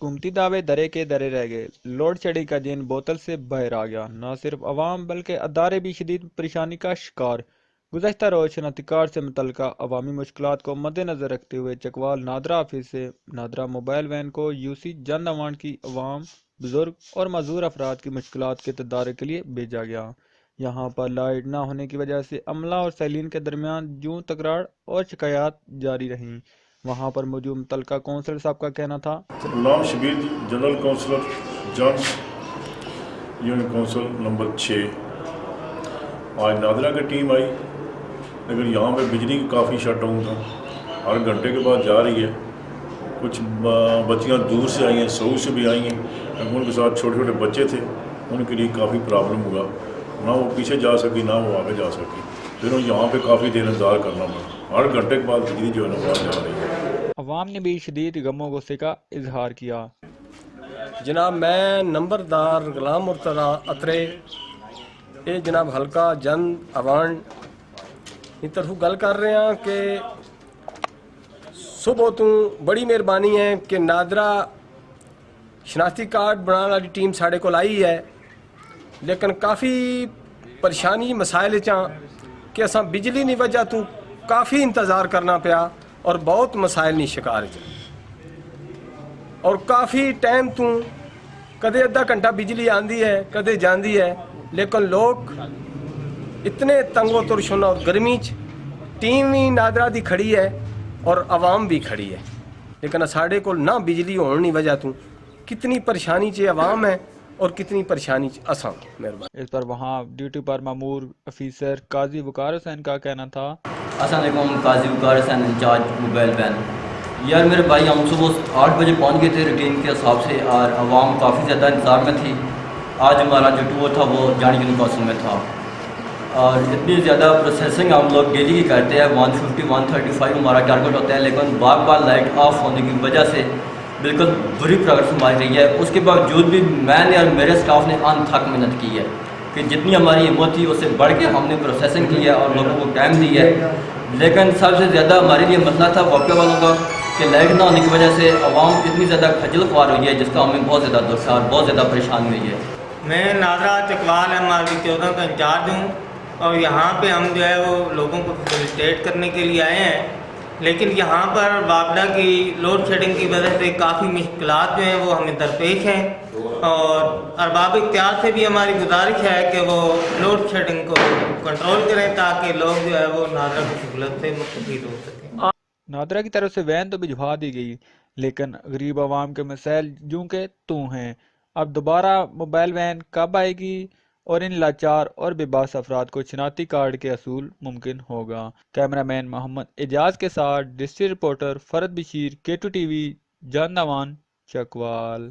حکومتی دعوے درے کے درے رہ گئے، لوڈ شیڈنگ کا جن بوتل سے باہر آ گیا۔ نہ صرف عوام بلکہ ادارے بھی شدید پریشانی کا شکار۔ گزشتہ روز شناختی کارڈ سے متعلقہ عوامی مشکلات کو مد نظر رکھتے ہوئے چکوال نادرا آفس سے نادرا موبائل وین کو یوسی جن ایوانٹ کی عوام، بزرگ اور معذور افراد کی مشکلات کے تدارک کے لیے بھیجا گیا۔ یہاں پر لائٹ نہ ہونے کی وجہ سے عملہ اور سیلین کے درمیان یوں تکرار اور شکایات جاری رہیں۔ وہاں پر موجود متعلقہ کونسلر صاحب کا کہنا تھا، غلام شبیر جی، جنرل کونسلر جان یونٹ کونسل نمبر 6، آج نادرا کی ٹیم آئی، لیکن یہاں پہ بجلی کافی شٹ ڈاؤن تھا، ہر گھنٹے کے بعد جا رہی ہے۔ کچھ بچیاں دور سے آئی ہیں، سعود سے بھی آئی ہیں، ان کے ساتھ چھوٹے چھوٹے بچے تھے، ان کے لیے کافی پرابلم ہوا، نہ وہ پیچھے جا سکی نہ وہ آگے جا سکی، پھر یہاں پہ کافی دیر انتظار کرنا پڑا، ہر گھنٹے کے بعد بجلی جو ہے نا باہر جا رہی ہے۔ عوام نے بھی شدید غم و غصے کا اظہار کیا۔ جناب میں نمبردار غلام مرتضیٰ اترے یہ جناب حلقہ جند ایوان کی طرف گل کر رہے ہیں کہ صبح تو بڑی مہربانی ہے کہ نادرا شناختی کارڈ بنانے والی ٹیم ساڑے کو آئی ہے، لیکن کافی پریشانی مسائل کہ اساں بجلی نہیں وجہ تو کافی انتظار کرنا پیا اور بہت مسائل نہیں شکار اور کافی ٹائم تو کدے ادھا گھنٹہ بجلی آندی ہے کدے جاندی ہے، لیکن لوگ اتنے تنگ و ترشن اور گرمی ٹیم بھی نادرا دی کھڑی ہے اور عوام بھی کھڑی ہے، لیکن ساڑے کو نہ بجلی ہونے کی وجہ تو کتنی پریشانی عوام ہے اور کتنی پریشانی اساں۔ مہربانی۔ اس پر وہاں ڈیوٹی پر مامور افیسر قاضی وقار حسین کا کہنا تھا، السلام علیکم، قاضی وقار حسین انچارج موبائل وین۔ یار میرے بھائی ہم صبح 8 بجے پہنچ گئے تھے روٹین کے حساب سے، اور عوام کافی زیادہ انتظار میں تھی۔ آج ہمارا جو ٹور تھا وہ جانی جنوب قاسم میں تھا، اور اتنی زیادہ پروسیسنگ ہم لوگ ڈیلی کی کرتے ہیں، 150 135 ہمارا ٹارگٹ ہوتا ہے، لیکن بار بار لائٹ آف ہونے کی وجہ سے بالکل بری پروگرس ہماری رہی ہے۔ اس کے باوجود بھی میں نے اور میرے اسٹاف نے ان تھک محنت کی ہے کہ جتنی ہماری ہمت تھی اس سے بڑھ کے ہم نے پروسیسنگ کی ہے اور لوگوں کو ٹائم دی ہے، لیکن سب سے زیادہ ہمارے لیے مسئلہ تھا واقعہ والوں کا کہ لائٹ نہ ہونے کی وجہ سے عوام اتنی زیادہ خجل خوار ہوئی ہے جس کا ہمیں بہت زیادہ دکھ ہے اور بہت زیادہ پریشان ہوئی ہے۔ میں NADRA Chakwal M R B 14 کا انچارج ہوں، اور یہاں پہ ہم جو ہے وہ لوگوں کو فیسیلیٹیٹ کرنے کے لیے آئے ہیں، لیکن یہاں پر وابڈا کی لوڈ شیڈنگ کی وجہ سے کافی مشکلات جو ہیں وہ ہمیں درپیش ہیں، اور ارباب اختیار سے بھی ہماری گزارش ہے کہ وہ لوڈ شیڈنگ کو کنٹرول کریں تاکہ لوگ جو ہے وہ نادرا کی سہولت سے مستفید ہو سکیں۔ نادرا کی طرف سے وین تو بھجوا دی گئی، لیکن غریب عوام کے مسائل جوں کے توں ہیں۔ اب دوبارہ موبائل وین کب آئے گی اور ان لاچار اور بے باس افراد کو شناختی کارڈ کے حصول ممکن ہوگا؟ کیمرہ مین محمد اعجاز کے ساتھ ڈسٹرکٹ رپورٹر فرد بشیر، K2 TV، جند ایوان، چکوال۔